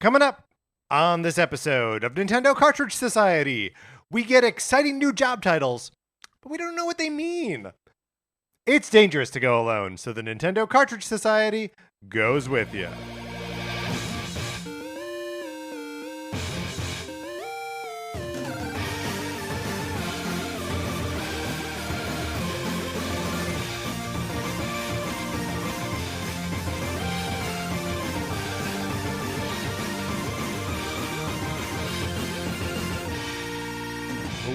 Coming up on this episode of Nintendo Cartridge Society, we get exciting new job titles, but we don't know what they mean. It's dangerous to go alone, so the Nintendo Cartridge Society goes with you.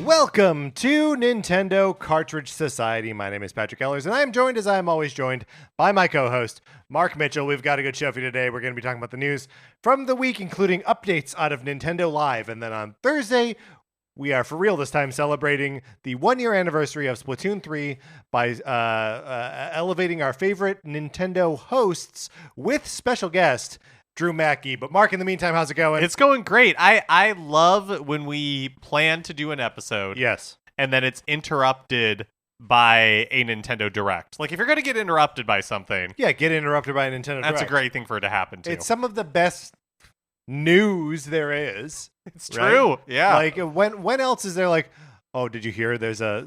Welcome to Nintendo Cartridge Society. My name is Patrick Ellers, and I am joined, as I am always joined, by my co-host, Mark Mitchell. We've got a good show for you today. We're going to be talking about the news from the week, including updates out of Nintendo Live. And then on Thursday, we are for real this time celebrating the 1-year anniversary of Splatoon 3 by elevating our favorite Nintendo hosts with special guest Drew Mackey. But Mark, in the meantime, how's it going? It's going great. I love when we plan to do an episode. Yes. And then it's interrupted by a Nintendo Direct. Like, if you're going to get interrupted by something. Yeah, get interrupted by a Nintendo Direct. That's a great thing for it to happen to. It's some of the best news there is. It's true. Right? Yeah. Like, when else is there like, oh, did you hear there's a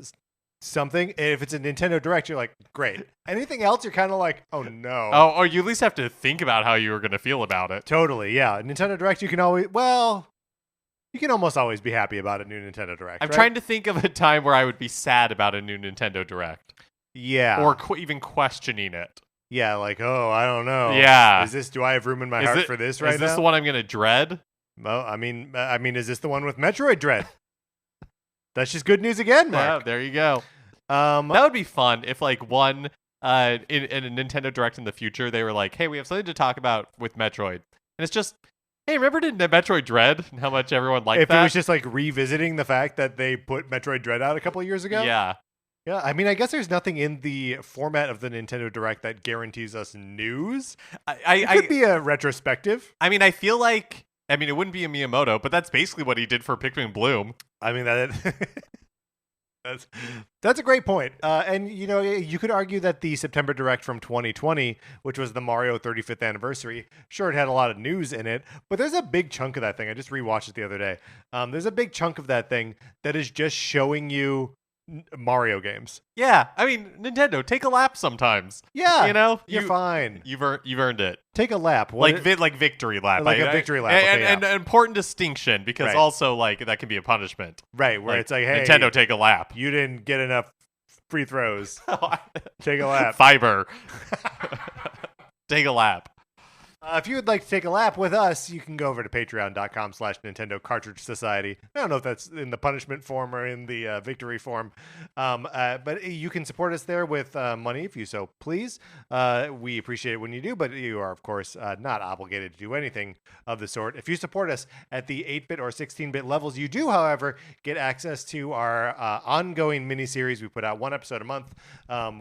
something? And if it's a Nintendo Direct, you're like, great. Anything else, you're kind of like, oh no. Oh, or you at least have to think about how you were going to feel about it. Totally, yeah. Nintendo Direct, you can always, you can almost always be happy about a new Nintendo Direct. I'm trying to think of a time where I would be sad about a new Nintendo Direct. Yeah. Or even questioning it. Yeah, like, oh, I don't know. Yeah. Do I have room in my heart for this right now? Is this the one I'm going to dread? Well, I mean, is this the one with Metroid Dread? That's just good news again, Mark. Yeah, there you go. That would be fun if, like, in a Nintendo Direct in the future, they were like, hey, we have something to talk about with Metroid. And it's just, hey, remember Metroid Dread and how much everyone liked that? If it was just, like, revisiting the fact that they put Metroid Dread out a couple of years ago? Yeah. Yeah, I mean, I guess there's nothing in the format of the Nintendo Direct that guarantees us news. It could be a retrospective. I mean, I feel like, it wouldn't be a Miyamoto, but that's basically what he did for Pikmin Bloom. I mean, that's a great point. And, you know, you could argue that the September Direct from 2020, which was the Mario 35th anniversary, sure, it had a lot of news in it, but there's a big chunk of that thing. I just rewatched it the other day. There's a big chunk of that thing that is just showing you Mario games. Yeah, I mean, Nintendo, take a lap sometimes. Yeah, you know, you're fine. You've earned it. Take a lap, like victory lap, like a victory lap, and an important distinction because also like that can be a punishment, right? Where it's like, hey, Nintendo, take a lap. You didn't get enough free throws. Take a lap. Fiber. Take a lap. If you would like to take a lap with us, you can go over to patreon.com/Nintendo Cartridge Society. I don't know if that's in the punishment form or in the victory form, but you can support us there with money if you so please. We appreciate it when you do, but you are, of course, not obligated to do anything of the sort. If you support us at the 8-bit or 16-bit levels, you do, however, get access to our ongoing miniseries. We put out one episode a month.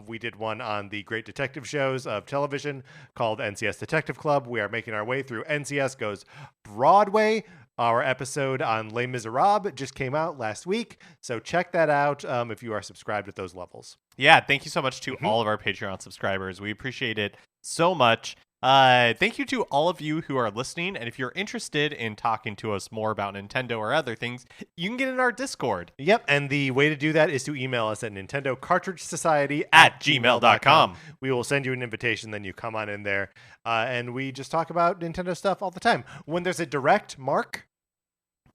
We did one on the great detective shows of television called NCS Detective Club. We are making our way through NCS Goes Broadway. Our episode on Les Miserables just came out last week, so check that out if you are subscribed at those levels. Yeah, thank you so much to all of our Patreon subscribers. We appreciate it so much. Thank you to all of you who are listening, and if you're interested in talking to us more about Nintendo or other things, you can get in our Discord. Yep, and the way to do that is to email us at nintendocartridgesociety@gmail.com. We will send you an invitation, then you come on in there, and we just talk about Nintendo stuff all the time. When there's a Direct, Mark,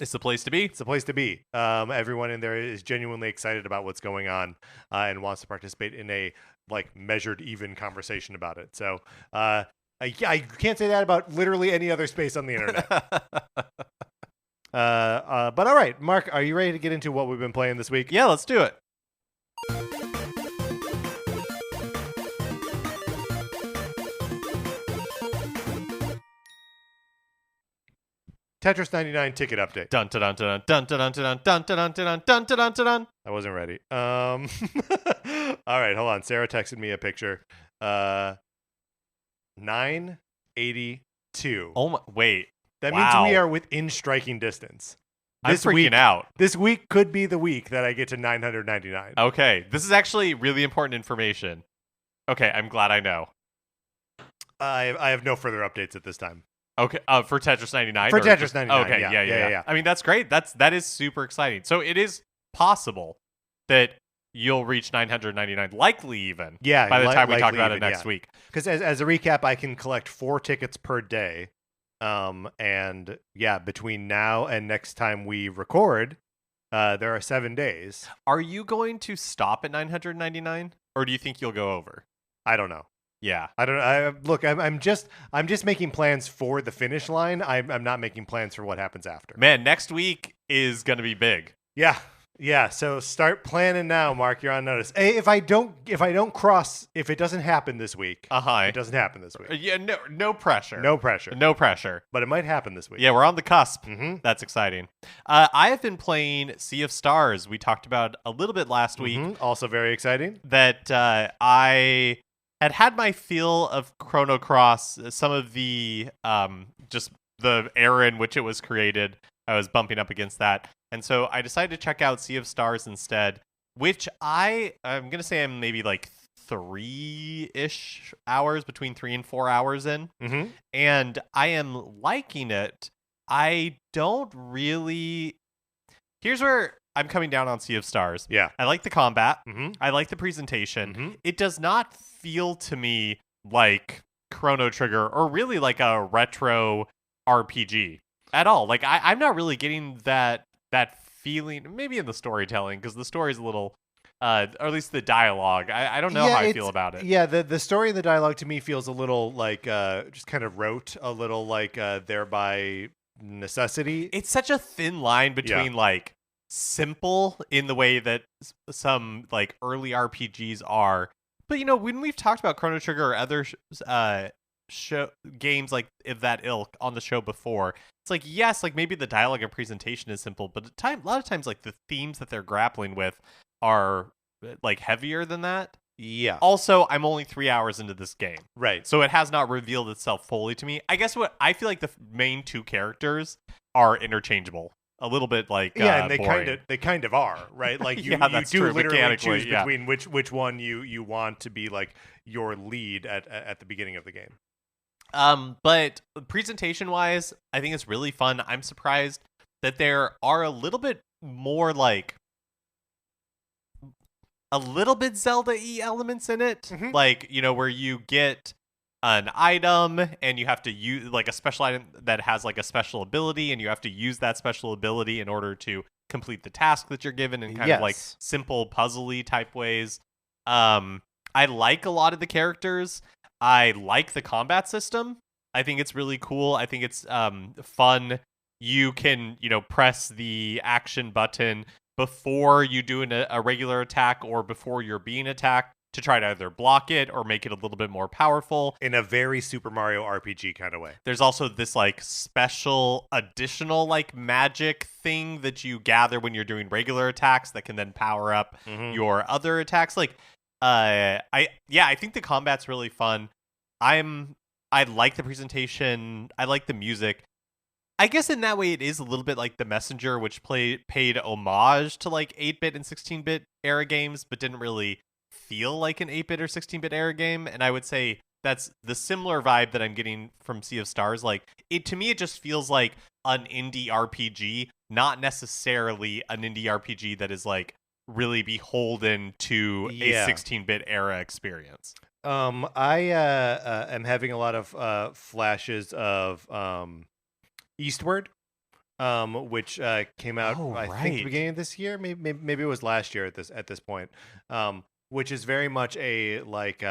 it's the place to be. It's the place to be. Everyone in there is genuinely excited about what's going on and wants to participate in a measured, even conversation about it. So, I can't say that about literally any other space on the internet. But all right, Mark, are you ready to get into what we've been playing this week? Yeah, let's do it. Tetris 99 ticket update. Dun dun dun dun dun dun dun dun dun dun dun dun dun dun. I wasn't ready. All right, hold on. Sarah texted me a picture. 982. Oh my! Wait. That means we are within striking distance. I'm freaking out. This week could be the week that I get to 999. Okay, this is actually really important information. Okay, I'm glad I know. I have no further updates at this time. Okay, for Tetris 99? For or Tetris just- 99, Okay, yeah. yeah. I mean, that's great. That is super exciting. So it is possible that you'll reach 999, likely even, Yeah, by the time we talk likely about it even, next yeah. week. Because as a recap, I can collect 4 tickets per day. And yeah, between now and next time we record, there are 7 days. Are you going to stop at 999, or do you think you'll go over? I don't know. Yeah. I don't. Look, I'm just making plans for the finish line. I'm not making plans for what happens after. Man, next week is going to be big. Yeah. So start planning now, Mark. You're on notice. Hey, if it doesn't happen this week, it doesn't happen this week. Yeah, no pressure. No pressure. No pressure. But it might happen this week. Yeah, we're on the cusp. Mm-hmm. That's exciting. I have been playing Sea of Stars. We talked about a little bit last week. Also very exciting. That I had my feel of Chrono Cross. Some of the just the era in which it was created, I was bumping up against that. And so I decided to check out Sea of Stars instead, which I'm going to say I'm maybe like 3-ish hours, between 3 and 4 hours in. Mm-hmm. And I am liking it. I don't really... Here's where I'm coming down on Sea of Stars. Yeah. I like the combat. Mm-hmm. I like the presentation. Mm-hmm. It does not feel to me like Chrono Trigger or really like a retro RPG at all. Like I'm not really getting that feeling, maybe in the storytelling, because the story's a little or at least the dialogue. I don't know how I feel about it. Yeah, the story and the dialogue to me feels a little like just kind of rote, a little like thereby necessity. It's such a thin line between like simple in the way that some like early RPGs are, but you know, when we've talked about Chrono Trigger or other games like of that ilk on the show before, it's like, yes, like maybe the dialogue and presentation is simple, but a lot of times like the themes that they're grappling with are like heavier than that. Yeah. Also, I'm only 3 hours into this game. Right. So it has not revealed itself fully to me. I guess what I feel like the main 2 characters are interchangeable. A little bit like and they boring. kind of are, right? Like you that's do true, literally choose yeah. between which one you want to be like your lead at the beginning of the game. But presentation wise, I think it's really fun. I'm surprised that there are a little bit more like a little bit Zelda-y elements in it. Mm-hmm. Like, you know, where you get an item and you have to use like a special item that has like a special ability, and you have to use that special ability in order to complete the task that you're given in kind of like simple puzzly type ways. I like a lot of the characters. I like the combat system. I think it's really cool. I think it's fun. You can, you know, press the action button before you do a regular attack or before you're being attacked to try to either block it or make it a little bit more powerful. In a very Super Mario RPG kind of way. There's also this like special additional like magic thing that you gather when you're doing regular attacks that can then power up your other attacks. Like I think the combat's really fun. I like the presentation. I like the music. I guess in that way it is a little bit like The Messenger, which paid homage to like 8-bit and 16-bit era games, but didn't really feel like an 8-bit or 16-bit era game. And I would say that's the similar vibe that I'm getting from Sea of Stars. Like to me, it just feels like an indie RPG, not necessarily an indie RPG that is like really beholden to a 16-bit era experience. I am having a lot of flashes of Eastward, which came out I think the beginning of this year, maybe it was last year at this point, which is very much a like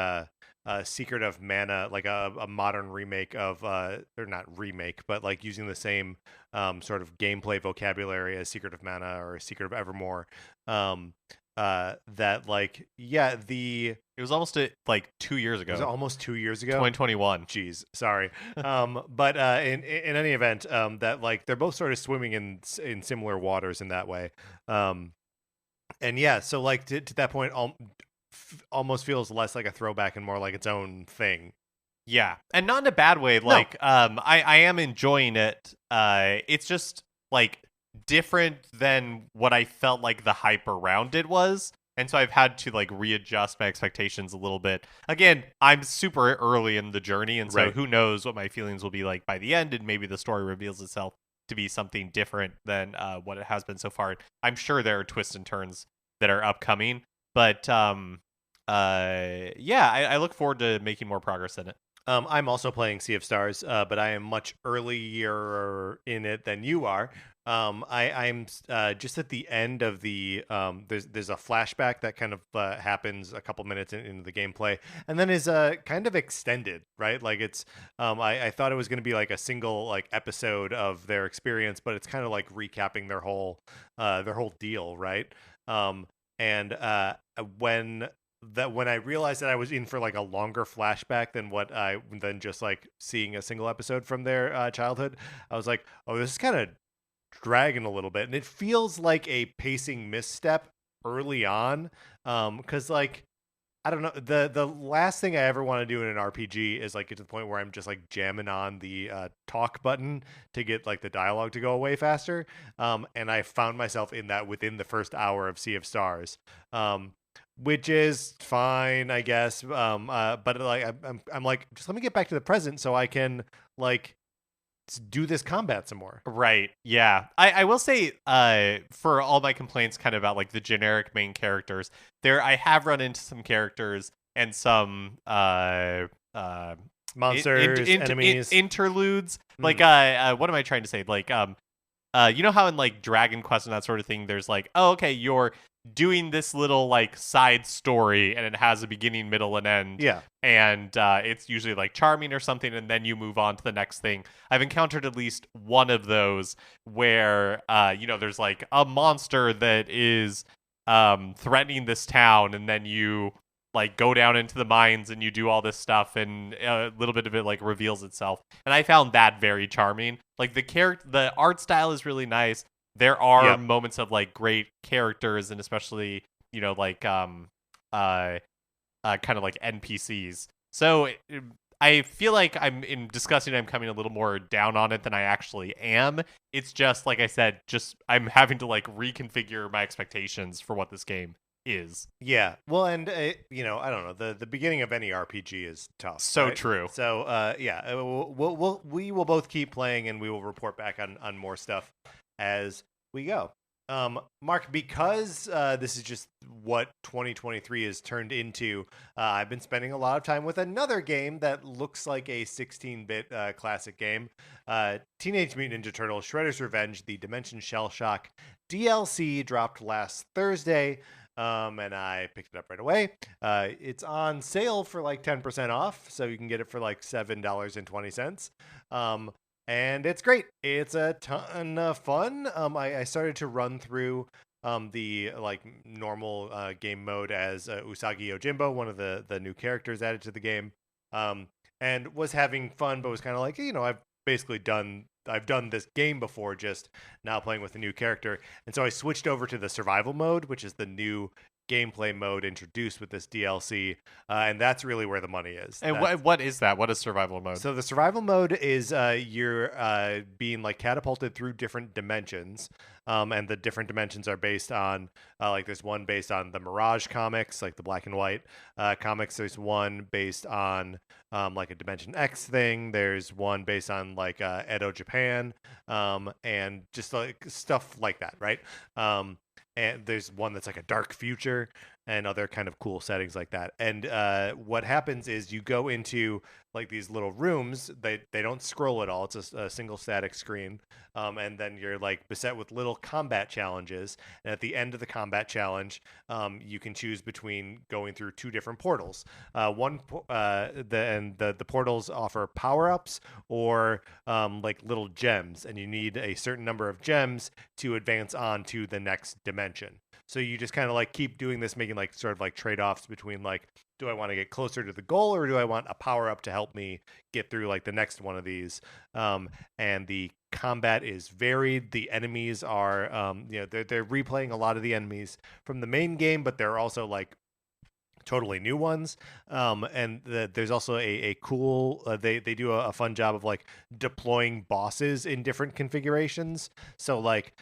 Secret of Mana, like a modern remake of or not remake, but like using the same sort of gameplay vocabulary as Secret of Mana or Secret of Evermore. That like it was almost like 2 years ago. Was it almost 2 years ago? 2021. Jeez, sorry. But in any event, that like they're both sort of swimming in similar waters in that way. And yeah, so like to that point, almost feels less like a throwback and more like its own thing. Yeah, and not in a bad way. Like, I am enjoying it. It's just like different than what I felt like the hype around it was. And so I've had to like readjust my expectations a little bit. Again, I'm super early in the journey, and so Right. who knows what my feelings will be like by the end, and maybe the story reveals itself to be something different than what it has been so far. I'm sure there are twists and turns that are upcoming, but yeah, I look forward to making more progress in it. I'm also playing Sea of Stars, but I am much earlier in it than you are. I'm just at the end of the. There's a flashback that kind of happens a couple minutes into the gameplay, and then is kind of extended, right? Like it's. I thought it was going to be like a single like episode of their experience, but it's kind of like recapping their whole deal, right? And when when I realized that I was in for like a longer flashback than just like seeing a single episode from their childhood, I was like, oh, this is kind of dragging a little bit, and it feels like a pacing misstep early on, because like I don't know, the last thing I ever want to do in an RPG is like get to the point where I'm just like jamming on the talk button to get like the dialogue to go away faster, and I found myself in that within the first hour of Sea of Stars, which is fine, I guess, but like I'm like, just let me get back to the present so I can like do this combat some more. Right. Yeah. I will say, for all my complaints kind of about like the generic main characters, I have run into some characters and some Monsters, enemies. interludes. Like what am I trying to say? Like you know how in like Dragon Quest and that sort of thing, there's like, oh, okay, you're doing this little like side story and it has a beginning, middle, and end. Yeah. And it's usually like charming or something, and then you move on to the next thing. I've encountered at least one of those where there's like a monster that is threatening this town, and then you like go down into the mines and you do all this stuff, and a little bit of it like reveals itself. And I found that very charming. Like the art style is really nice. There are moments of like great characters, and especially like kind of like NPCs. So I feel like I'm coming a little more down on it than I actually am. It's just like I said, just I'm having to like reconfigure my expectations for what this game is. Yeah. Well, and I don't know, the beginning of any RPG is tough. So right? true. So yeah, we will both keep playing, and we will report back on more stuff as we go. Mark, because this is just what 2023 has turned into, I've been spending a lot of time with another game that looks like a 16-bit classic game. Teenage Mutant Ninja Turtles Shredder's Revenge, the Dimension Shellshock DLC dropped last Thursday, and I picked it up right away. It's on sale for like 10% off, so you can get it for like $7.20. And it's great. It's a ton of fun. I started to run through the like normal game mode as Usagi Yojimbo, one of the new characters added to the game, and was having fun, but was kind of like, I've done this game before, just now playing with a new character. And so I switched over to the survival mode, which is the new gameplay mode introduced with this DLC, and that's really where the money is. And what is that? What is survival mode? So the survival mode is you're being like catapulted through different dimensions, and the different dimensions are based on like there's one based on the Mirage comics, like the black and white comics. There's one based on like a Dimension X thing. There's one based on like Edo Japan, and just like stuff like that, right? And there's one that's like a dark future and other kind of cool settings like that. And what happens is you go into like these little rooms. They don't scroll at all. It's a single static screen. And then you're like beset with little combat challenges. And at the end of the combat challenge, you can choose between going through two different portals. The portals offer power-ups or like little gems, and you need a certain number of gems to advance on to the next dimension. So you just kind of like keep doing this, making like sort of like trade-offs between like, do I want to get closer to the goal, or do I want a power-up to help me get through like the next one of these? And the combat is varied. The enemies are, they're replaying a lot of the enemies from the main game, but they're also like totally new ones. And there's also a cool they do a fun job of like deploying bosses in different configurations. So like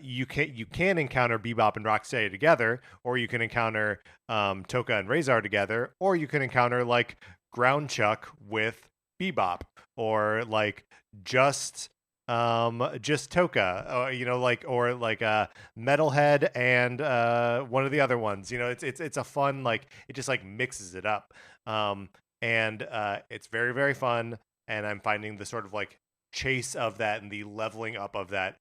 you can encounter Bebop and Rocksteady together, or you can encounter Toka and Razor together, or you can encounter like Ground Chuck with Bebop, or like just just Toka, or like Metalhead and one of the other ones. It's a fun, like, it just like mixes it up. And it's very, very fun, and I'm finding the sort of like chase of that and the leveling up of that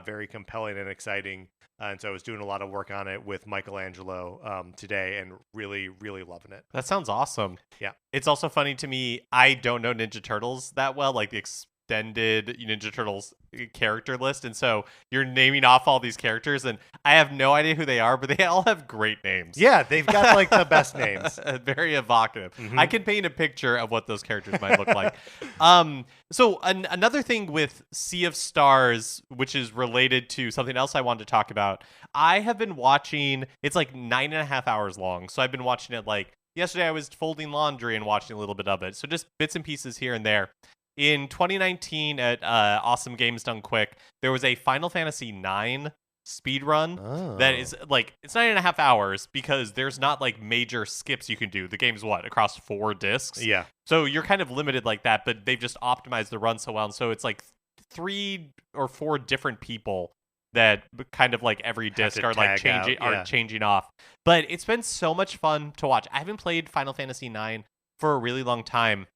very compelling and exciting. And so I was doing a lot of work on it with Michelangelo today, and really, really loving it. That sounds awesome. Yeah. It's also funny to me, I don't know Ninja Turtles that well, like the extended Ninja Turtles character list, and so you're naming off all these characters, and I have no idea who they are, but they all have great names. Yeah, they've got like the best names. Very evocative. Mhm. I can paint a picture of what those characters might look like. So another thing with Sea of Stars, which is related to something else I wanted to talk about, I have been watching, it's like 9.5 hours long, so I've been watching it like, yesterday I was folding laundry and watching a little bit of it, so just bits and pieces here and there. In 2019 at Awesome Games Done Quick, there was a Final Fantasy IX speedrun that is like, it's 9.5 hours because there's not like major skips you can do. The game's across 4 discs? Yeah. So you're kind of limited like that, but they've just optimized the run so well. And so it's like 3 or 4 different people that kind of like every disc are like changing off. But it's been so much fun to watch. I haven't played Final Fantasy IX for a really long time.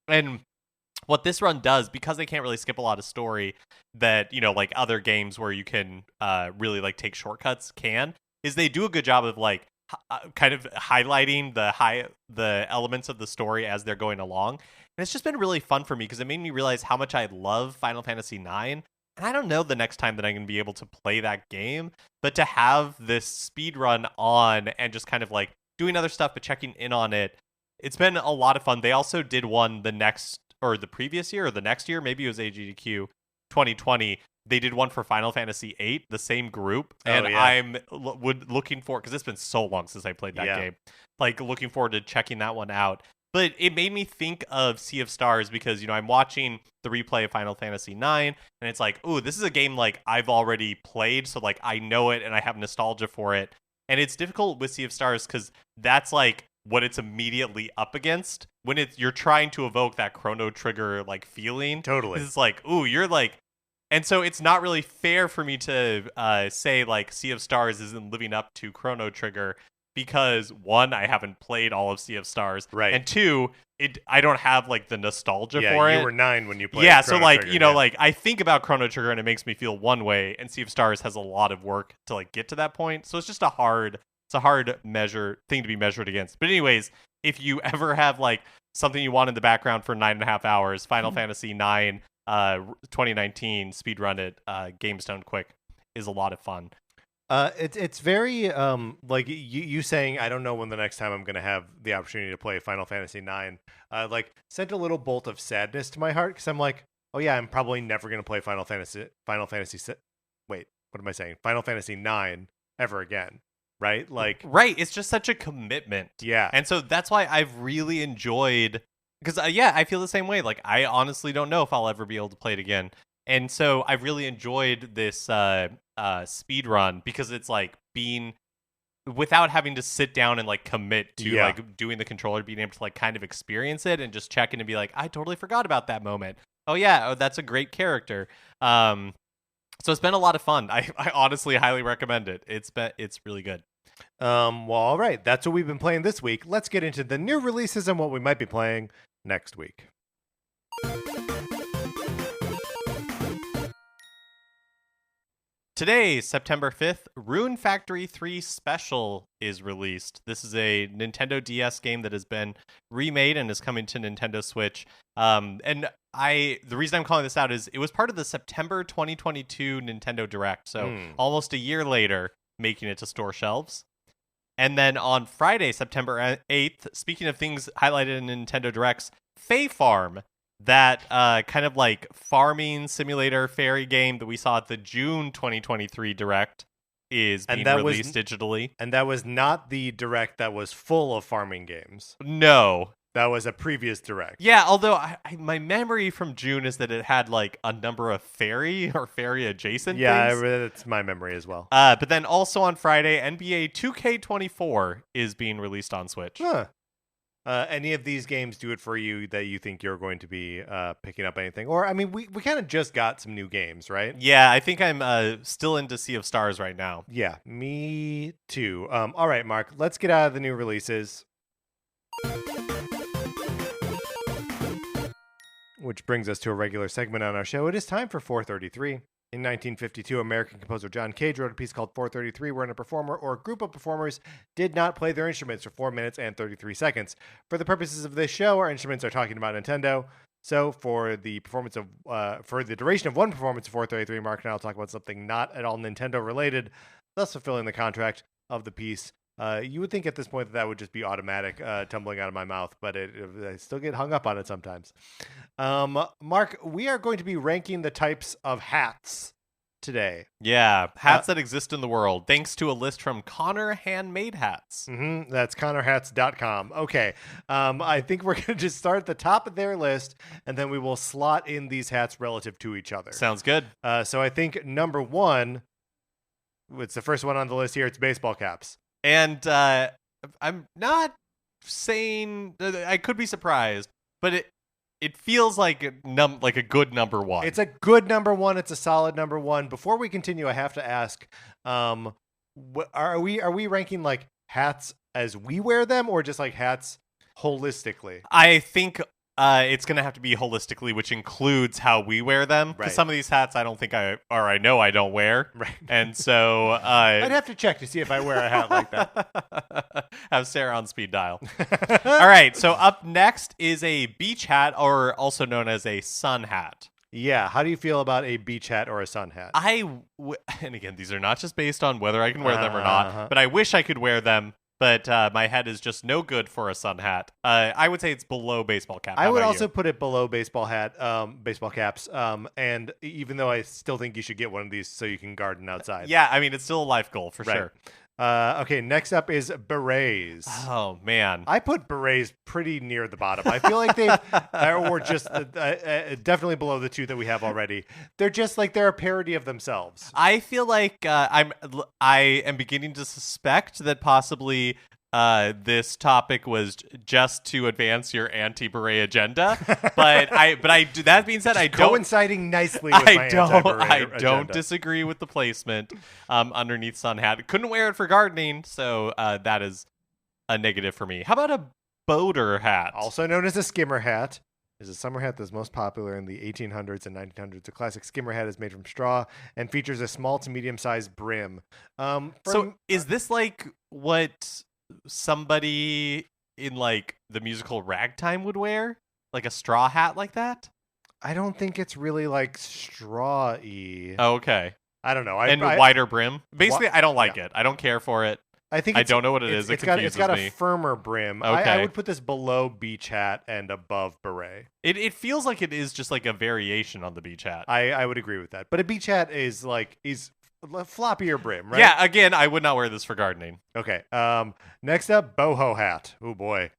And what this run does, because they can't really skip a lot of story that, like other games where you can really like take shortcuts is they do a good job of like kind of highlighting the elements of the story as they're going along. And it's just been really fun for me because it made me realize how much I love Final Fantasy IX. And I don't know the next time that I'm going to be able to play that game, but to have this speed run on and just kind of like doing other stuff but checking in on it, it's been a lot of fun. They also did one the previous year or the next year, maybe it was AGDQ 2020. They did one for Final Fantasy VIII, the same group, and I'm looking forward, because it's been so long since I played that game, like looking forward to checking that one out. But it made me think of Sea of Stars because, I'm watching the replay of Final Fantasy IX, and it's like, ooh, this is a game like I've already played, so like I know it and I have nostalgia for it. And it's difficult with Sea of Stars because that's like what it's immediately up against when you're trying to evoke that Chrono Trigger like feeling. Totally. It's like, ooh, you're like, and so it's not really fair for me to say like Sea of Stars isn't living up to Chrono Trigger because 1, I haven't played all of Sea of Stars, right, and 2, I don't have like the nostalgia for it. You were 9 when you played. Yeah, Chrono so like Trigger, like I think about Chrono Trigger and it makes me feel one way, and Sea of Stars has a lot of work to like get to that point. So it's just a hard thing to be measured against. But anyways, if you ever have like something you want in the background for 9.5 hours, Final Fantasy IX 2019 speedrun it, Games Done Quick, is a lot of fun. It's very like you saying I don't know when the next time I'm gonna have the opportunity to play Final Fantasy IX like sent a little bolt of sadness to my heart, because I'm like, oh yeah, I'm probably never gonna play Final Fantasy IX ever again. Right? Like, right. It's just such a commitment. Yeah. And so that's why I've really enjoyed, because I feel the same way. Like, I honestly don't know if I'll ever be able to play it again. And so I've really enjoyed this speed run because it's like being, without having to sit down and like commit to like doing the controller, being able to like kind of experience it and just check in and be like, I totally forgot about that moment. Oh yeah, that's a great character. So it's been a lot of fun. I honestly highly recommend it. It's really good. Well, all right. That's what we've been playing this week. Let's get into the new releases and what we might be playing next week. Today, September 5th, Rune Factory 3 Special is released. This is a Nintendo DS game that has been remade and is coming to Nintendo Switch. And the reason I'm calling this out is it was part of the September 2022 Nintendo Direct, so almost a year later, making it to store shelves. And then on Friday, September 8th, speaking of things highlighted in Nintendo Directs, Fae Farm, that kind of like farming simulator fairy game that we saw at the June 2023 Direct, is being that was released digitally. And that was not the direct that was full of farming games. No. That was a previous direct. Yeah, although my memory from June is that it had like a number of fairy or fairy adjacent things. That's my memory as well. But then also on Friday, NBA 2K24 is being released on Switch. Huh. Any of these games do it for you that you think you're going to be picking up anything? Or, I mean, we kind of just got some new games, right? Yeah, I think I'm still into Sea of Stars right now. Yeah, me too. All right, Mark, let's get out of the new releases. Which brings us to a regular segment on our show. It is time for 433. In 1952, American composer John Cage wrote a piece called 433, wherein a performer or a group of performers did not play their instruments for 4 minutes and 33 seconds. For the purposes of this show, our instruments are talking about Nintendo. So for the duration of one performance of 433, Mark and I will talk about something not at all Nintendo related, thus fulfilling the contract of the piece. You would think at this point that would just be automatic tumbling out of my mouth, but I still get hung up on it sometimes. Mark, we are going to be ranking the types of hats today. Yeah, hats that exist in the world, thanks to a list from Connor Handmade Hats. That's ConnorHats.com. Okay, I think we're going to just start at the top of their list, and then we will slot in these hats relative to each other. Sounds good. So I think number one, it's the first one on the list here, it's baseball caps. And I'm not saying I could be surprised, but it feels like a good number one. It's a good number one. It's a solid number one. Before we continue, I have to ask: are we ranking like hats as we wear them, or just like hats holistically? I think it's going to have to be holistically, which includes how we wear them. Because some of these hats I know I don't wear. Right. And so I'd have to check to see if I wear a hat like that. Have Sarah on speed dial. All right. So up next is a beach hat, or also known as a sun hat. Yeah. How do you feel about a beach hat or a sun hat? And again, these are not just based on whether I can wear them or not, but I wish I could wear them. But my head is just no good for a sun hat. I would say it's below baseball cap. I would also put it below baseball caps. And even though I still think you should get one of these so you can garden outside. Yeah, I mean, it's still a life goal for sure. Okay, next up is berets. Oh, man. I put berets pretty near the bottom. I feel like they've, or just definitely below the two that we have already. They're just like, they're a parody of themselves. I feel like I am beginning to suspect that possibly this topic was just to advance your anti-beret agenda, but that being said, I don't coinciding nicely with my anti-beret I agenda. don't disagree with the placement underneath sun hat. Couldn't wear it for gardening, so that is a negative for me. How about a boater hat, also known as a skimmer hat? Is a summer hat that's most popular in the 1800s and 1900s. A classic skimmer hat is made from straw and features a small to medium-sized brim. So is this like what somebody in like the musical Ragtime would wear, like a straw hat like that? I don't think it's really like straw-y. Oh, okay. I don't know. Wider brim. Basically, I don't like it. I don't care for it. I don't know what it is. It confuses me. It's got a firmer brim. Okay. I would put this below beach hat and above beret. It feels like it is just like a variation on the beach hat. I would agree with that. But a beach hat is floppier brim, right? Yeah, again, I would not wear this for gardening. Okay. Next up, boho hat. Oh boy.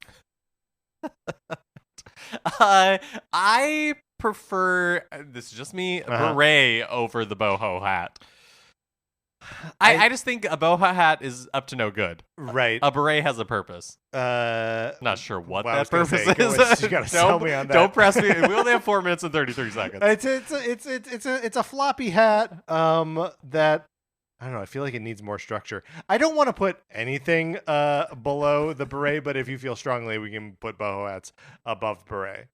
I prefer, this is just me, beret over the boho hat. I just think a boho hat is up to no good. Right. A beret has a purpose. Not sure what that purpose is. You gotta sell me on that. Don't press me. We only have 4 minutes and 33 seconds. It's a floppy hat that, I don't know, I feel like it needs more structure. I don't want to put anything below the beret, but if you feel strongly, we can put boho hats above beret.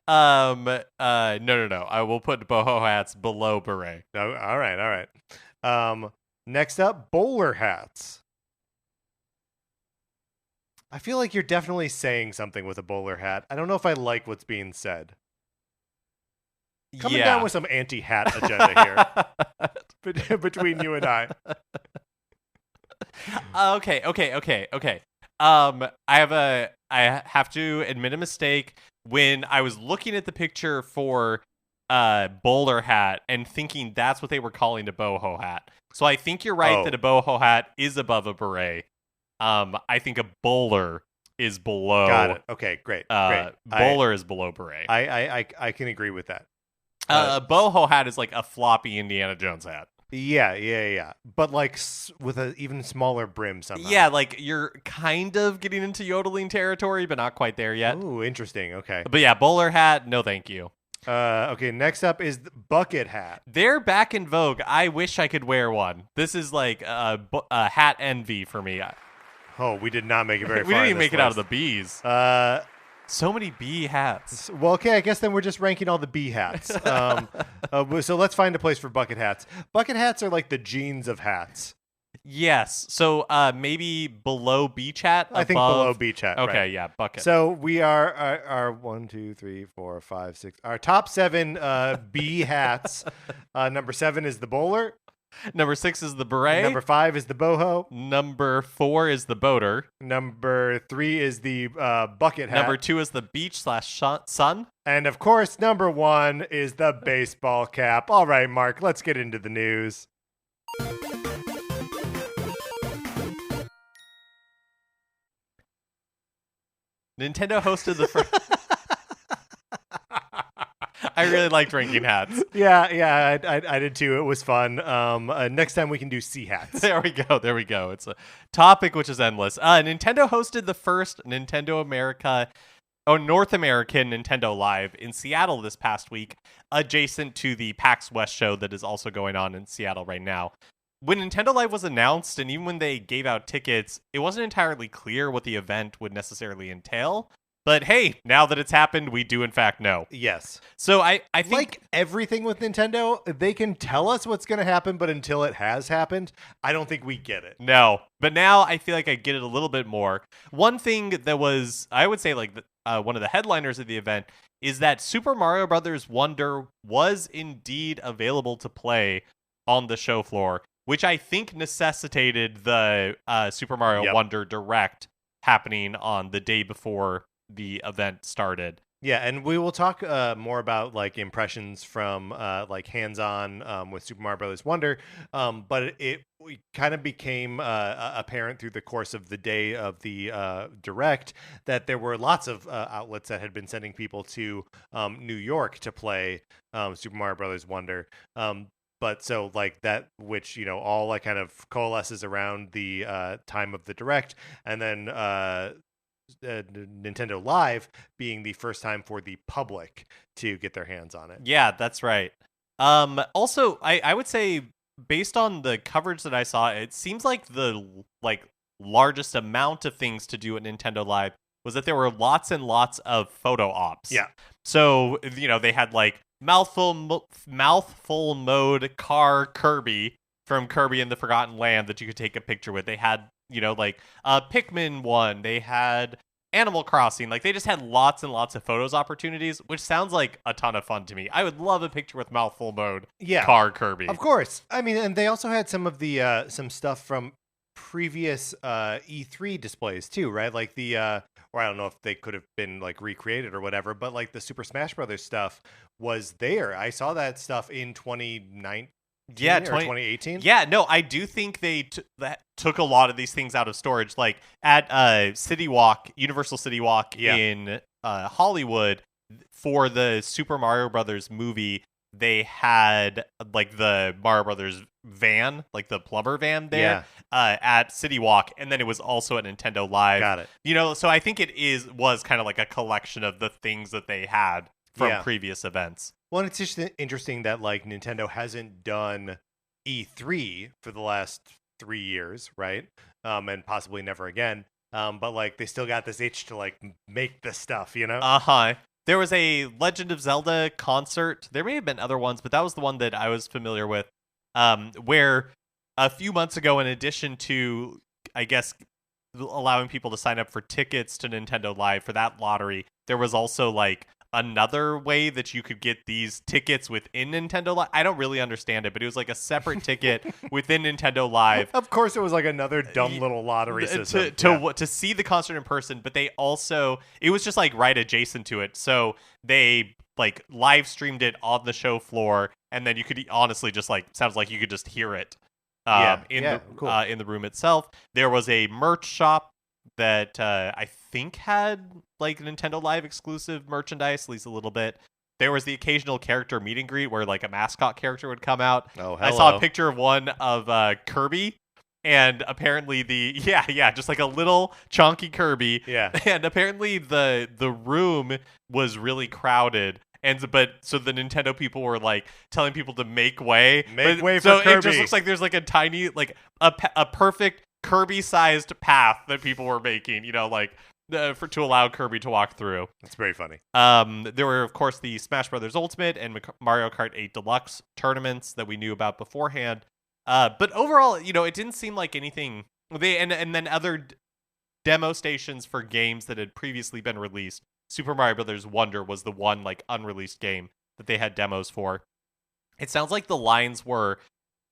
No. I will put boho hats below beret. Oh, all right. Next up, bowler hats. I feel like you're definitely saying something with a bowler hat. I don't know if I like what's being said. Coming down with some anti-hat agenda here between you and I. Okay. I have to admit a mistake. When I was looking at the picture for bowler hat and thinking that's what they were calling a boho hat. So I think you're right that a boho hat is above a beret. I think a bowler is below. Got it. Okay, great. Bowler is below beret. I can agree with that. A boho hat is like a floppy Indiana Jones hat. Yeah. But like with an even smaller brim somehow. Yeah, like you're kind of getting into yodeling territory, but not quite there yet. Ooh, interesting. Okay. But yeah, bowler hat, no thank you. Okay, next up is the bucket hat. They're back in vogue. I wish I could wear one. This is like a hat envy for me. Oh, we did not make it very far. We didn't even make list. it out of the B's. So many bee hats. Well, okay, I guess then we're just ranking all the bee hats. So let's find a place for bucket hats. Bucket hats are like the jeans of hats. Yes. So maybe below beach hat? I think below beach hat. Okay, right. yeah, bucket. So we are our 1, 2, 3, 4, 5, 6. Our top 7 bee hats. Number 7 is the bowler. Number 6 is the beret. Number 5 is the boho. Number 4 is the boater. Number 3 is the bucket hat. Number 2 is the beach/sun. And of course, number 1 is the baseball cap. All right, Mark, let's get into the news. Nintendo hosted the first. I really liked ranking hats. Yeah, I did too. It was fun. Next time we can do sea hats. There we go. It's a topic which is endless. Nintendo hosted the first North American Nintendo Live in Seattle this past week, adjacent to the PAX West show that is also going on in Seattle right now. When Nintendo Live was announced, and even when they gave out tickets, it wasn't entirely clear what the event would necessarily entail. But hey, now that it's happened, we do in fact know. Yes. So I think, like everything with Nintendo, they can tell us what's going to happen, but until it has happened, I don't think we get it. No. But now I feel like I get it a little bit more. One thing that was, I would say, like one of the headliners of the event is that Super Mario Bros. Wonder was indeed available to play on the show floor, which I think necessitated the Super Mario Wonder Direct happening on the day before the event started. Yeah, and we will talk more about like impressions from like hands-on with Super Mario Bros. Wonder, but it kind of became apparent through the course of the day of the Direct that there were lots of outlets that had been sending people to New York to play Super Mario Bros. Wonder. But so like that, which, all like kind of coalesces around the time of the Direct, and then Nintendo Live being the first time for the public to get their hands on it. Yeah, that's right. Also, I would say based on the coverage that I saw, it seems like the largest amount of things to do at Nintendo Live was that there were lots and lots of photo ops. Yeah. So, they had like mouthful mode car Kirby from Kirby and the Forgotten Land that you could take a picture with. They had Pikmin one. They had Animal Crossing. Like, they just had lots and lots of photos opportunities, which sounds like a ton of fun to me. I would love a picture with mouthful mode car Kirby. Of course. I mean, and they also had some of the some stuff from previous E3 displays too, right? Like the or I don't know if they could have been like recreated or whatever, but like the Super Smash Brothers stuff was there. I saw that stuff in 2019. Yeah, 2018. Yeah, no, I do think they took a lot of these things out of storage. Like at City Walk, Universal City Walk in Hollywood, for the Super Mario Brothers movie, they had like the Mario Brothers van, like the plumber van there at City Walk, and then it was also at Nintendo Live. Got it. So I think it was kind of like a collection of the things that they had from previous events. Well, and it's just interesting that like Nintendo hasn't done E3 for the last 3 years, right? And possibly never again. But like they still got this itch to like make the stuff, There was a Legend of Zelda concert. There may have been other ones, but that was the one that I was familiar with. Where a few months ago, in addition to, I guess, allowing people to sign up for tickets to Nintendo Live for that lottery, there was also like another way that you could get these tickets within Nintendo Live. I don't really understand it, but it was like a separate ticket within Nintendo Live. Of course, it was like another dumb little lottery system. To see the concert in person, but they also, it was just like right adjacent to it. So they like live streamed it on the show floor, and then you could honestly just like sounds like you could just hear it Cool. In the room itself. There was a merch shop that I think had like Nintendo Live exclusive merchandise, at least a little bit. There was the occasional character meet and greet where like a mascot character would come out. Oh, hello. I saw a picture of one of Kirby, and apparently just like a little chunky Kirby. Yeah. And apparently the room was really crowded. So the Nintendo people were like telling people to make way. Make way for so Kirby. It just looks like there's like a tiny, like a perfect Kirby-sized path that people were making, to allow Kirby to walk through. That's very funny. There were, of course, the Smash Brothers Ultimate and Mario Kart 8 Deluxe tournaments that we knew about beforehand. But overall, it didn't seem like anything. And then other demo stations for games that had previously been released. Super Mario Brothers Wonder was the one like unreleased game that they had demos for. It sounds like the lines were,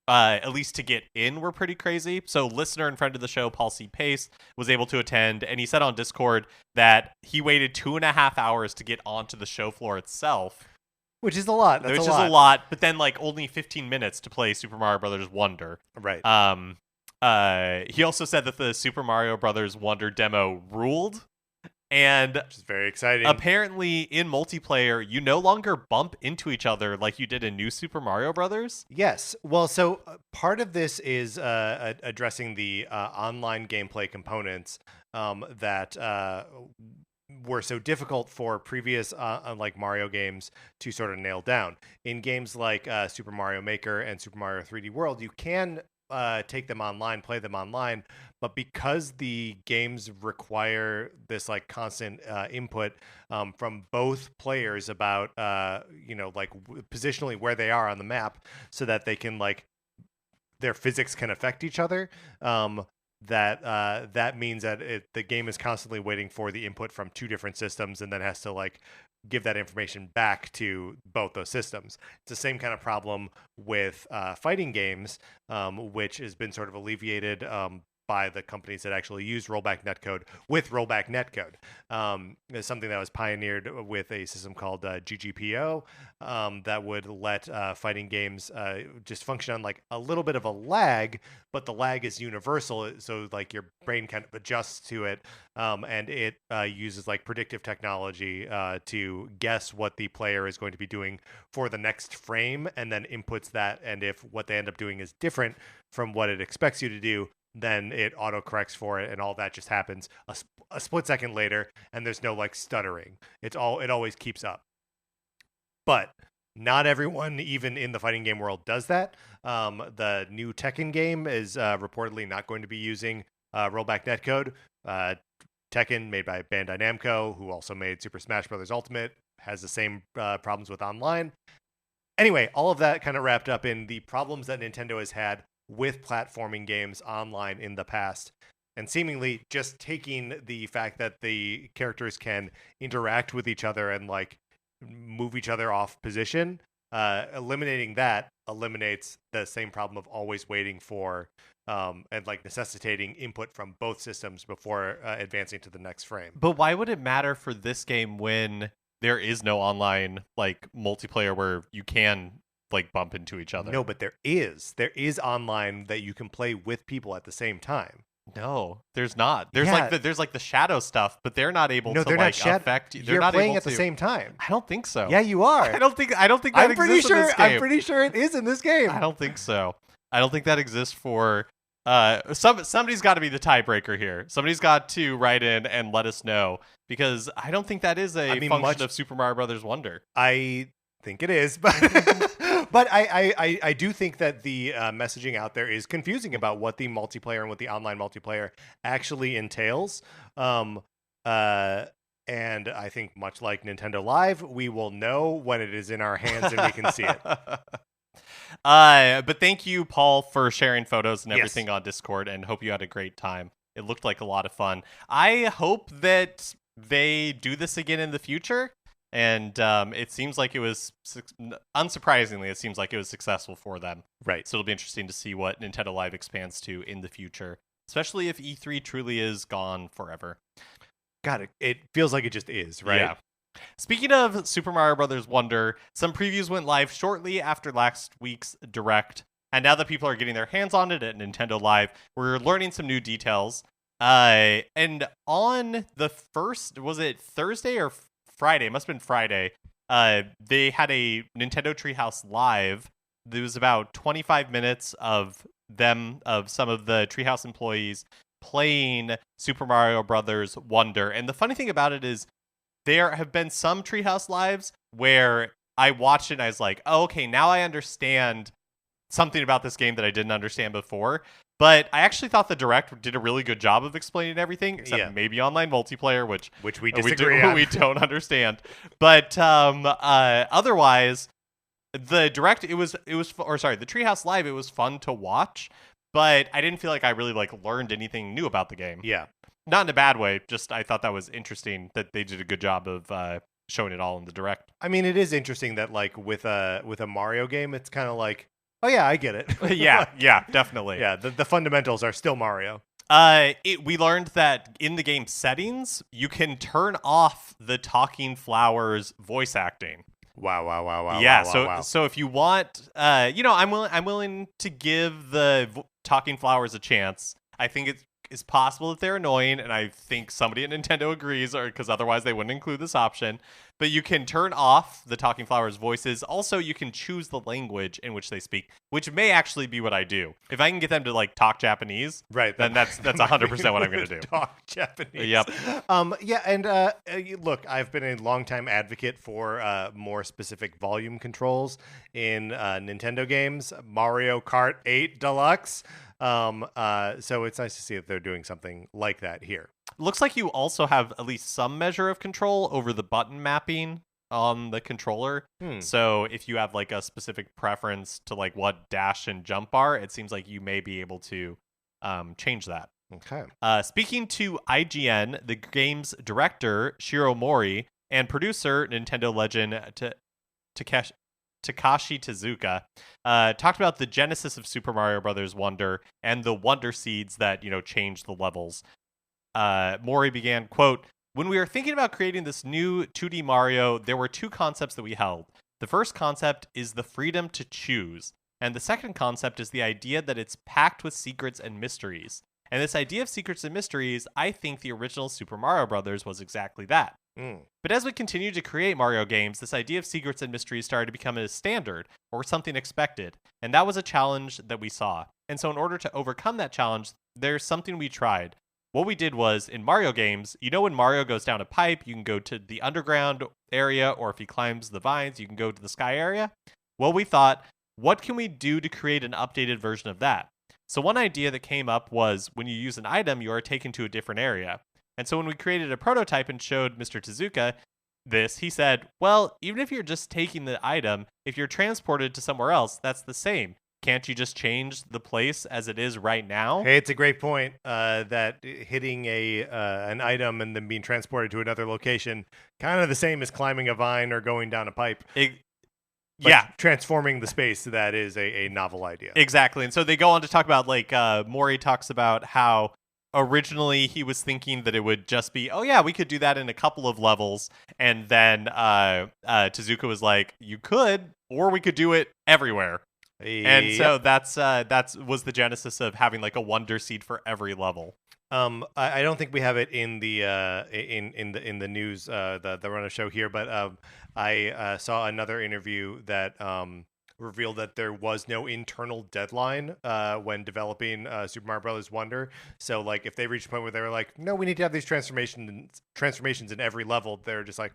at least to get in, were pretty crazy. So listener and friend of the show, Paul C. Pace, was able to attend, and he said on Discord that he waited 2.5 hours to get onto the show floor itself. Which is a lot. Which is a lot, but then like only 15 minutes to play Super Mario Brothers Wonder. Right. He also said that the Super Mario Brothers Wonder demo ruled. And which is very exciting. Apparently, in multiplayer, you no longer bump into each other like you did in New Super Mario Brothers. Yes. Well, so part of this is addressing the online gameplay components that were so difficult for previous like Mario games to sort of nail down. In games like Super Mario Maker and Super Mario 3D World, you can take them online, play them online, but because the games require this like constant input from both players about like positionally where they are on the map, so that they can like their physics can affect each other. That means that the game is constantly waiting for the input from two different systems, and then has to like give that information back to both those systems. It's the same kind of problem with fighting games, which has been sort of alleviated by the companies that actually use rollback netcode with rollback netcode. It's something that was pioneered with a system called GGPO that would let fighting games just function on like a little bit of a lag, but the lag is universal, so like your brain kind of adjusts to it, and it uses like predictive technology to guess what the player is going to be doing for the next frame, and then inputs that, and if what they end up doing is different from what it expects you to do, then it auto-corrects for it, and all that just happens a split second later, and there's no like stuttering. It always keeps up. But not everyone, even in the fighting game world, does that. The new Tekken game is reportedly not going to be using rollback netcode. Tekken, made by Bandai Namco, who also made Super Smash Bros. Ultimate, has the same problems with online. Anyway, all of that kind of wrapped up in the problems that Nintendo has had with platforming games online in the past, and seemingly just taking the fact that the characters can interact with each other and like move each other off position, eliminating that eliminates the same problem of always waiting for and like necessitating input from both systems before advancing to the next frame. But why would it matter for this game when there is no online like multiplayer where you can like bump into each other? No, but there is online that you can play with people at the same time. No, there's not. There's like the shadow stuff, but they're not able to like affect you. You're not playing at the same time. I don't think so. Yeah, you are. I don't think that exists in this game. I'm pretty sure it is in this game. I don't think so. I don't think that exists for somebody's got to be the tiebreaker here. Somebody's got to write in and let us know, because I don't think that is a function of Super Mario Brothers Wonder. I think it is, but but I do think that the messaging out there is confusing about what the multiplayer and what the online multiplayer actually entails. And I think much like Nintendo Live, we will know when it is in our hands and we can see it. But thank you, Paul, for sharing photos and everything on Discord, and hope you had a great time. It looked like a lot of fun. I hope that they do this again in the future. And it seems like it was, unsurprisingly, it seems like it was successful for them. Right. So it'll be interesting to see what Nintendo Live expands to in the future, especially if E3 truly is gone forever. God, it feels like it just is, right? Yeah. Speaking of Super Mario Brothers Wonder, some previews went live shortly after last week's Direct, and now that people are getting their hands on it at Nintendo Live, we're learning some new details. And on the first, was it Thursday or Friday? It must have been Friday. They had a Nintendo Treehouse Live. There was about 25 minutes of some of the Treehouse employees playing Super Mario Brothers Wonder. And the funny thing about it is, there have been some Treehouse Lives where I watched it and I was like, oh, okay, now I understand something about this game that I didn't understand before. But I actually thought the Direct did a really good job of explaining everything, except maybe online multiplayer, which we disagree on. We don't understand. But otherwise, the Direct, the Treehouse Live, it was fun to watch, but I didn't feel like I really learned anything new about the game. Yeah. Not in a bad way, just I thought that was interesting that they did a good job of showing it all in the Direct. I mean, it is interesting that with a Mario game, it's kind of like, oh yeah, I get it. yeah, definitely. Yeah, the fundamentals are still Mario. We learned that in the game settings, you can turn off the Talking Flowers voice acting. Wow. Yeah, wow. So if you want, I'm willing to give the Talking Flowers a chance. I think it's possible that they're annoying, and I think somebody at Nintendo agrees, or because otherwise they wouldn't include this option. But you can turn off the Talking Flowers voices. Also, you can choose the language in which they speak, which may actually be what I do. If I can get them to talk Japanese, right, then that's 100% what I'm going to do. Talk Japanese. Yep. Look, I've been a longtime advocate for more specific volume controls in Nintendo games. Mario Kart 8 Deluxe. So it's nice to see that they're doing something like that here. Looks like you also have at least some measure of control over the button mapping on the controller. So if you have a specific preference to what dash and jump are, it seems like you may be able to change that. Okay. Speaking to IGN, the game's director, Shiro Mori, and producer, Nintendo legend Takashi Tezuka, talked about the genesis of Super Mario Brothers Wonder and the Wonder Seeds that, changed the levels. Mori began, quote, "When we were thinking about creating this new 2D Mario, there were two concepts that we held. The first concept is the freedom to choose, and the second concept is the idea that it's packed with secrets and mysteries. And this idea of secrets and mysteries, I think the original Super Mario Brothers was exactly that. But as we continued to create Mario games, this idea of secrets and mysteries started to become a standard or something expected, and that was a challenge that we saw. And so in order to overcome that challenge, there's something we tried. What we did was, in Mario games, when Mario goes down a pipe, you can go to the underground area, or if he climbs the vines, you can go to the sky area. Well, we thought, what can we do to create an updated version of that? So one idea that came up was, when you use an item, you are taken to a different area. And so when we created a prototype and showed Mr. Tezuka this, he said, well, even if you're just taking the item, if you're transported to somewhere else, that's the same. Can't you just change the place as it is right now? Hey, it's a great point that hitting an item and then being transported to another location, kind of the same as climbing a vine or going down a pipe. Transforming the space, that is a novel idea. Exactly. And so they go on to talk about, Mori talks about how originally he was thinking that it would just be, oh yeah, we could do that in a couple of levels. And then Tezuka was like, you could, or we could do it everywhere. And so that's was the genesis of having a Wonder Seed for every level. I don't think we have it in the in the news, the run of show here, but I saw another interview that revealed that there was no internal deadline when developing Super Mario Brothers Wonder. So if they reached a point where they were like, no, we need to have these transformations in every level, they're just like,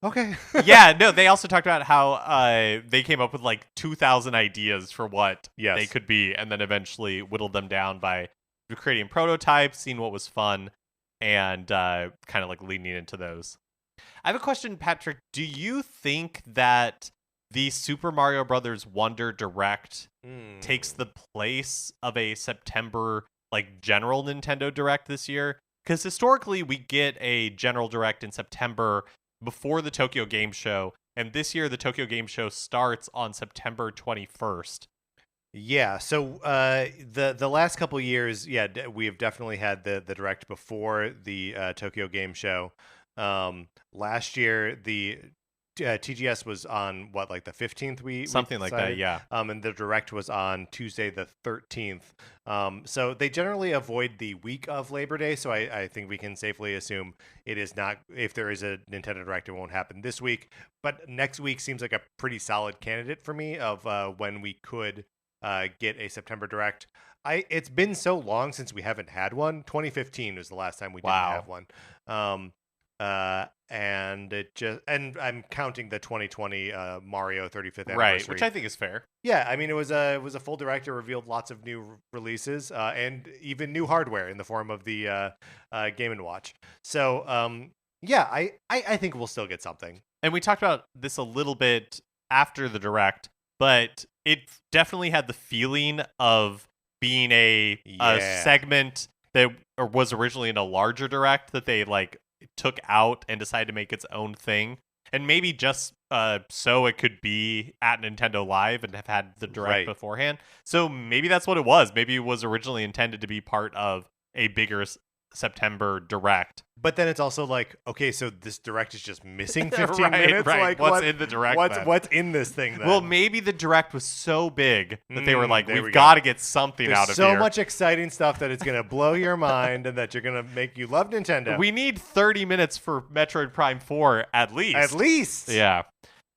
okay. Yeah, no, they also talked about how they came up with 2,000 ideas for what they could be, and then eventually whittled them down by creating prototypes, seeing what was fun, and kind of leaning into those. I have a question, Patrick. Do you think that the Super Mario Brothers Wonder Direct takes the place of a September general Nintendo Direct this year? Because historically we get a general Direct in September before the Tokyo Game Show, and this year the Tokyo Game Show starts on September 21st. Yeah, so the last couple years, we have definitely had the Direct before the Tokyo Game Show. Last year, the TGS was on like the 15th. Something like that, yeah. And the direct was on Tuesday the 13th. So they generally avoid the week of Labor Day. So I think we can safely assume it is not. If there is a Nintendo Direct, it won't happen this week. But next week seems like a pretty solid candidate for me of when we could get a September Direct. It's been so long since we haven't had one. 2015 was the last time we didn't have one. And I'm counting the 2020 Mario 35th anniversary, right, which I think is fair. Yeah, I mean it was a full direct. It revealed lots of new releases and even new hardware in the form of the Game & Watch. So yeah, I think we'll still get something. And we talked about this a little bit after the direct, but it definitely had the feeling of being a segment that was originally in a larger direct that they like took out and decided to make its own thing, and maybe just so it could be at Nintendo Live and have had the direct beforehand. So maybe that's what it was. Maybe it was originally intended to be part of a bigger September direct. But then it's also like, okay, so this direct is just missing 15 minutes. Right. Like, what's in the direct? What's in this thing then? Well, maybe the direct was so big that they were like, we've got to get something out of here. There's so much exciting stuff that it's going to blow your mind and that you're going to make you love Nintendo. We need 30 minutes for Metroid Prime 4 at least. At least. Yeah.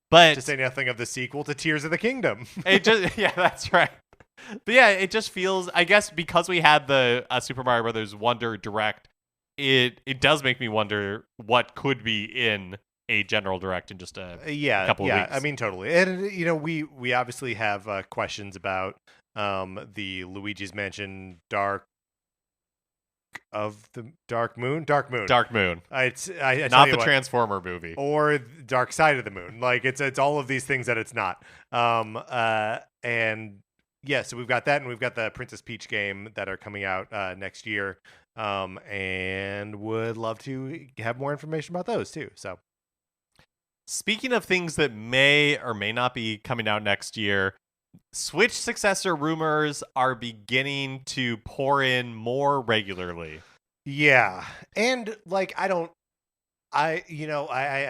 But to say nothing of the sequel to Tears of the Kingdom. Yeah, that's right. But yeah, it just feels, I guess because we had the Super Mario Brothers Wonder Direct, it does make me wonder what could be in a general direct in just a couple of weeks. I mean, totally. And, we obviously have questions about the Luigi's Mansion Dark Moon. Dark Moon. It's not the Transformer movie. Or Dark Side of the Moon. Like, it's all of these things that it's not. And yeah, so we've got that, and we've got the Princess Peach game that are coming out next year. And would love to have more information about those too. So, speaking of things that may or may not be coming out next year, Switch successor rumors are beginning to pour in more regularly. Yeah, and like I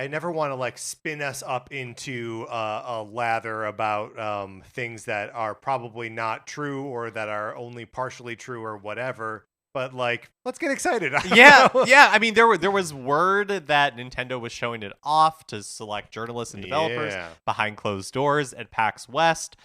never want to like spin us up into a lather about things that are probably not true or that are only partially true or whatever. But like, let's get excited. Yeah. I mean, there was word that Nintendo was showing it off to select journalists and developers behind closed doors at PAX West.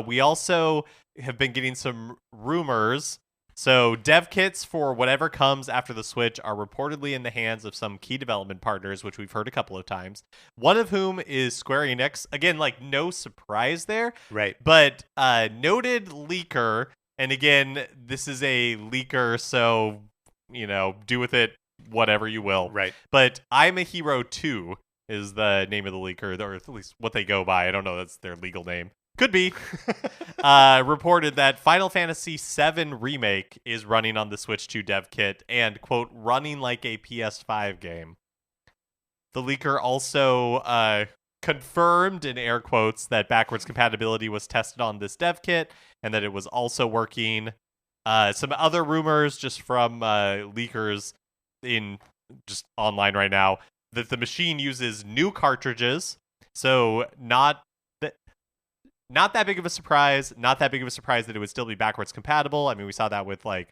We also have been getting some rumors. So dev kits for whatever comes after the Switch are reportedly in the hands of some key development partners, which we've heard a couple of times. One of whom is Square Enix. Again, like no surprise there. Right. But noted leaker. And again, this is a leaker, so, do with it whatever you will. Right. But I'm a Hero 2 is the name of the leaker, or at least what they go by. I don't know, that's their legal name. Could be. Reported that Final Fantasy VII Remake is running on the Switch 2 dev kit and, quote, running like a PS5 game. The leaker also confirmed, in air quotes, that backwards compatibility was tested on this dev kit and that it was also working. Some other rumors just from leakers in just online right now that the machine uses new cartridges, so not that big of a surprise. Not that big of a surprise that it would still be backwards compatible. I mean, we saw that with like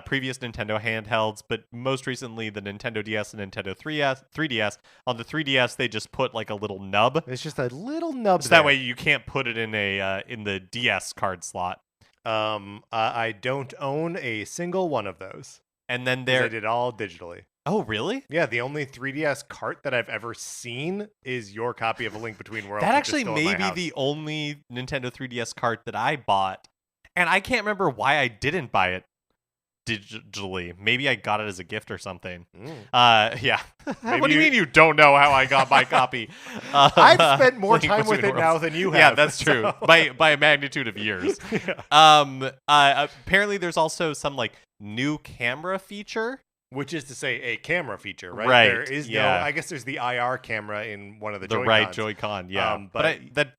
previous Nintendo handhelds, but most recently the Nintendo DS and Nintendo 3DS. On the 3DS, they just put like a little nub. It's just a little nub. So that way you can't put it in in the DS card slot. I don't own a single one of those. And then I did all digitally. Oh, really? Yeah, the only 3DS cart that I've ever seen is your copy of A Link Between Worlds. That actually may be the only Nintendo 3DS cart that I bought. And I can't remember why I didn't buy it digitally. Maybe I got it as a gift or something. Yeah. What do you mean you don't know how I got my copy? I've spent more time with it now than you have. Yeah, that's true. By a magnitude of years. Apparently there's also some like new camera feature. Which is to say a camera feature, right? Right. There is I guess there's the IR camera in one of the Joy-Cons. The right Joy-Con, yeah. But that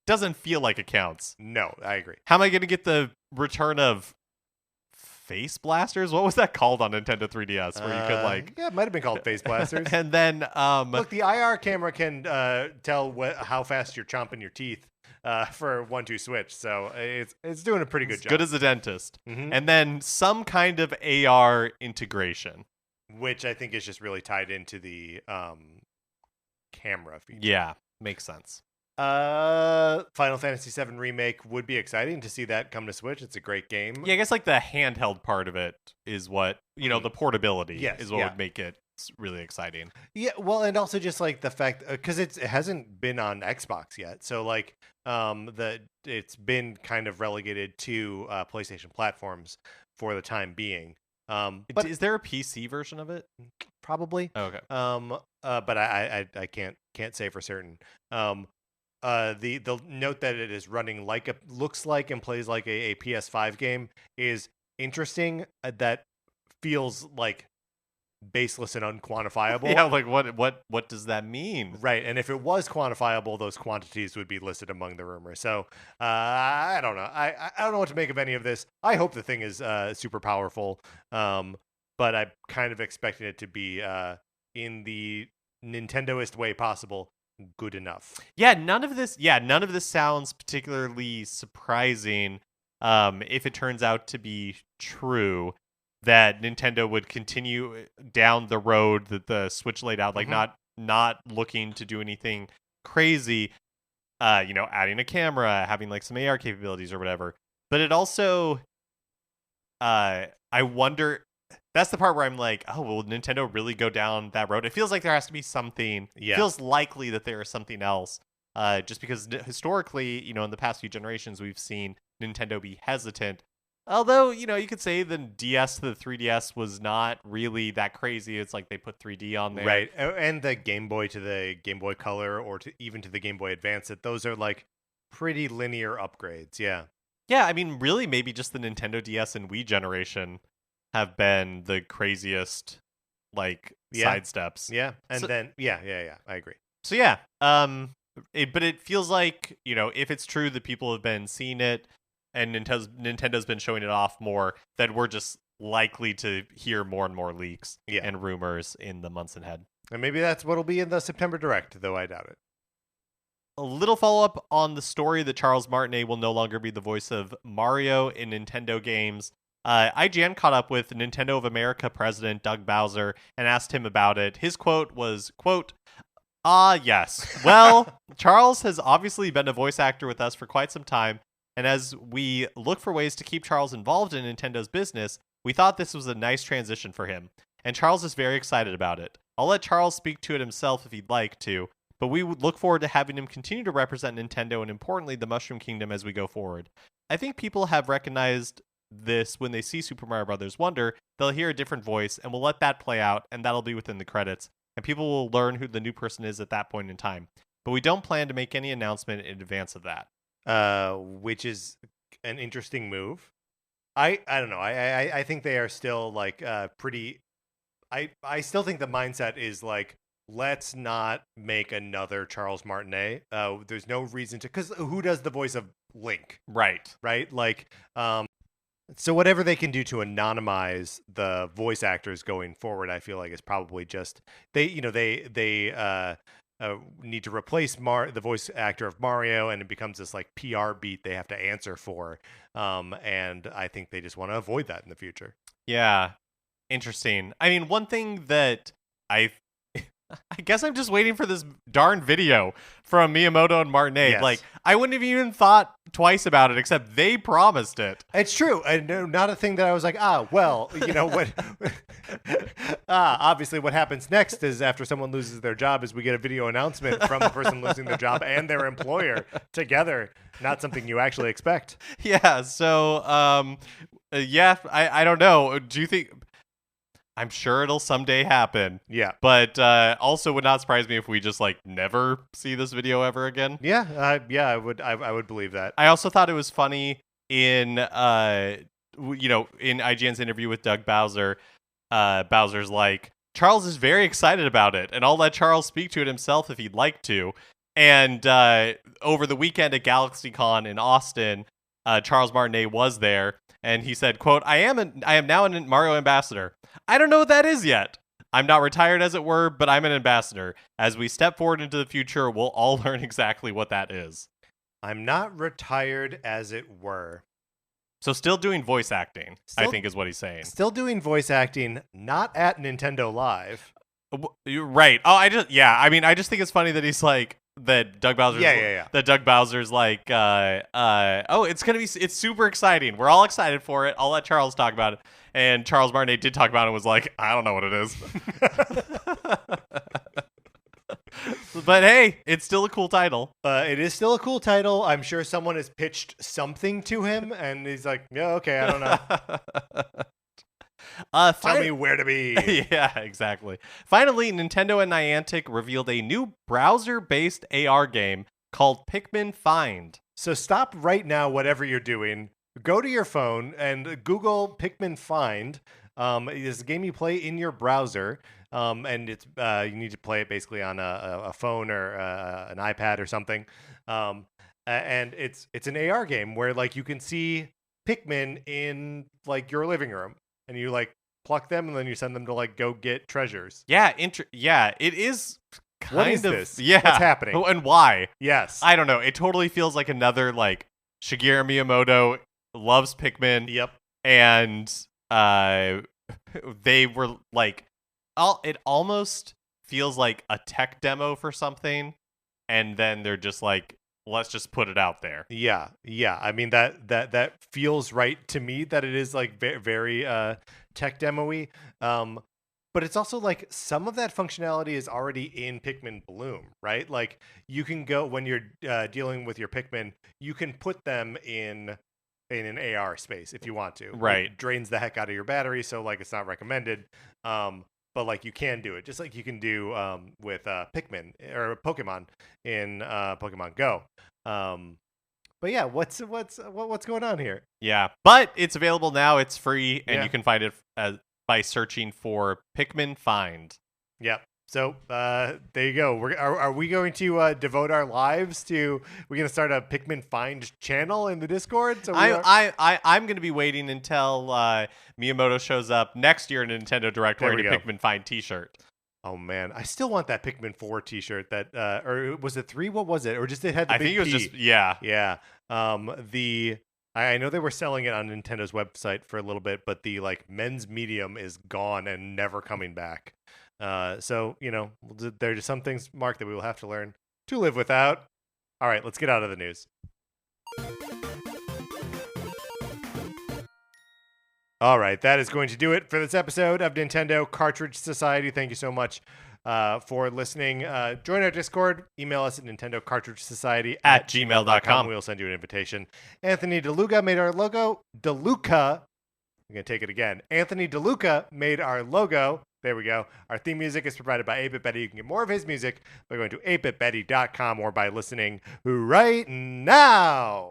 doesn't feel like it counts. No, I agree. How am I going to get the return of face blasters. What was that called on Nintendo 3DS? Where you could like, yeah, it might have been called face blasters. and then look, the IR camera can tell how fast you're chomping your teeth for 1-2 switch, so it's doing a pretty good job. Good as a dentist. Mm-hmm. And then some kind of AR integration, which I think is just really tied into the camera feature. Yeah, makes sense. Final Fantasy VII Remake would be exciting to see that come to Switch. It's a great game. Yeah, I guess like the handheld part of it is what, the portability is what would make it really exciting. Yeah, well, and also just like the fact, because it hasn't been on Xbox yet, so like it's been kind of relegated to PlayStation platforms for the time being. But is there a PC version of it? Probably. Oh, okay. But I can't say for certain. The note that it is running looks like and plays like a PS5 game is interesting. That feels like baseless and unquantifiable. Yeah, like what does that mean? Right, and if it was quantifiable, those quantities would be listed among the rumors. So I don't know. I don't know what to make of any of this. I hope the thing is super powerful, but I'm kind of expecting it to be in the Nintendoist way possible. Good enough. Yeah, none of this sounds particularly surprising if it turns out to be true that Nintendo would continue down the road that the Switch laid out, like not looking to do anything crazy, adding a camera, having like some AR capabilities or whatever. But it also I wonder, that's the part where I'm like, oh, will Nintendo really go down that road? It feels like there has to be something. Yeah. It feels likely that there is something else. Just because historically, in the past few generations, we've seen Nintendo be hesitant. Although, you could say the DS to the 3DS was not really that crazy. It's like they put 3D on there. Right. And the Game Boy to the Game Boy Color or even to the Game Boy Advance, those are like pretty linear upgrades. Yeah. Yeah, I mean, really, maybe just the Nintendo DS and Wii generation have been the craziest, side steps. Yeah, and then I agree. So yeah, but it feels like if it's true that people have been seeing it and Nintendo's been showing it off more, that we're just likely to hear more and more leaks and rumors in the months ahead. And maybe that's what'll be in the September Direct, though I doubt it. A little follow-up on the story that Charles Martinet will no longer be the voice of Mario in Nintendo games. IGN caught up with Nintendo of America president Doug Bowser and asked him about it. His quote was, quote, yes. Well, Charles has obviously been a voice actor with us for quite some time, and as we look for ways to keep Charles involved in Nintendo's business, we thought this was a nice transition for him. And Charles is very excited about it. I'll let Charles speak to it himself if he'd like to, but we would look forward to having him continue to represent Nintendo and, importantly, the Mushroom Kingdom as we go forward. I think people have recognized this when they see Super Mario Bros. Wonder. They'll hear a different voice, and we'll let that play out, and that'll be within the credits, and people will learn who the new person is at that point in time. But we don't plan to make any announcement in advance of that. Which is an interesting move. I don't know. I think they are still pretty. I still think the mindset is like, let's not make another Charles Martinet. There's no reason to, because who does the voice of Link? Right. So whatever they can do to anonymize the voice actors going forward, I feel like is probably just they need to replace the voice actor of Mario, and it becomes this like PR beat they have to answer for. And I think they just want to avoid that in the future. Yeah, interesting. I mean, one thing that I guess I'm just waiting for this darn video from Miyamoto and Martinet. Yes. Like, I wouldn't have even thought twice about it, except they promised it. It's true. And not a thing that I was like, what, obviously what happens next is after someone loses their job is we get a video announcement from the person losing their job and their employer together. Not something you actually expect. Yeah. So, I don't know. Do you think... I'm sure it'll someday happen. Yeah. But also would not surprise me if we just never see this video ever again. Yeah. I would believe that. I also thought it was funny in IGN's interview with Doug Bowser. Bowser's like, Charles is very excited about it, and I'll let Charles speak to it himself if he'd like to. And over the weekend at GalaxyCon in Austin, Charles Martinet was there, and he said, quote, I am now a Mario ambassador. I don't know what that is yet. I'm not retired, as it were, but I'm an ambassador. As we step forward into the future, we'll all learn exactly what that is. I'm not retired, as it were. So still doing voice acting, I think is what he's saying. Still doing voice acting, not at Nintendo Live. You're right. Oh, I just think it's funny that he's like, that Doug Bowser's that Doug Bowser's like it's super exciting. We're all excited for it. I'll let Charles talk about it. And Charles Martinet did talk about it and was like, I don't know what it is. But hey, it's still a cool title. It is still a cool title. I'm sure someone has pitched something to him and he's like, yeah, okay, I don't know. Tell me where to be. Yeah, exactly. Finally, Nintendo and Niantic revealed a new browser-based AR game called Pikmin Find. So stop right now, whatever you're doing. Go to your phone and Google Pikmin Find. It's a game you play in your browser, and it's you need to play it basically on a phone or an iPad or something. And it's an AR game where like you can see Pikmin in like your living room. And you like pluck them, and then you send them to like go get treasures. Yeah, it is kind what is of this? Yeah, what's happening and why? Yes, I don't know. It totally feels like another like Shigeru Miyamoto loves Pikmin. Yep, and they were like, it almost feels like a tech demo for something, and then they're just like, let's just put it out there. Yeah. I mean that feels right to me. That it is like very tech demo-y. But it's also like some of that functionality is already in Pikmin Bloom, right? Like you can go when you're dealing with your Pikmin, you can put them in an AR space if you want to. Right, it drains the heck out of your battery, so like it's not recommended. But like you can do it, just like you can do with Pikmin or Pokemon in Pokemon Go. But yeah, what's going on here? Yeah, but it's available now. It's free, and you can find it by searching for Pikmin Find. Yep. So there you go. Are we going to devote our lives to? We're going to start a Pikmin Find channel in the Discord. So I'm going to be waiting until Miyamoto shows up next year in a Nintendo Direct wearing a Pikmin Find T-shirt. Oh man, I still want that Pikmin 4 T-shirt. That or was it 3? What was it? Or just it had the big think it was P. just yeah. I know they were selling it on Nintendo's website for a little bit, but the like men's medium is gone and never coming back. So, you know, there are just some things, Mark, that we will have to learn to live without. All right, let's get out of the news. All right, that is going to do it for this episode of Nintendo Cartridge Society. Thank you so much for listening. Join our Discord. Email us at Nintendo Cartridge Society at gmail.com. We'll send you an invitation. Anthony DeLuca made our logo. I'm going to take it again. Anthony DeLuca made our logo. There we go. Our theme music is provided by 8-Bit Betty. You can get more of his music by going to 8bitbetty.com or by listening right now.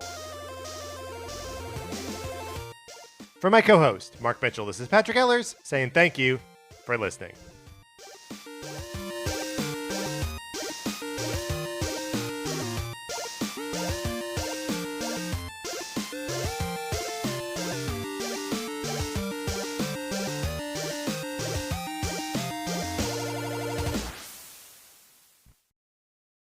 For my co-host, Mark Mitchell, this is Patrick Ellers saying thank you for listening.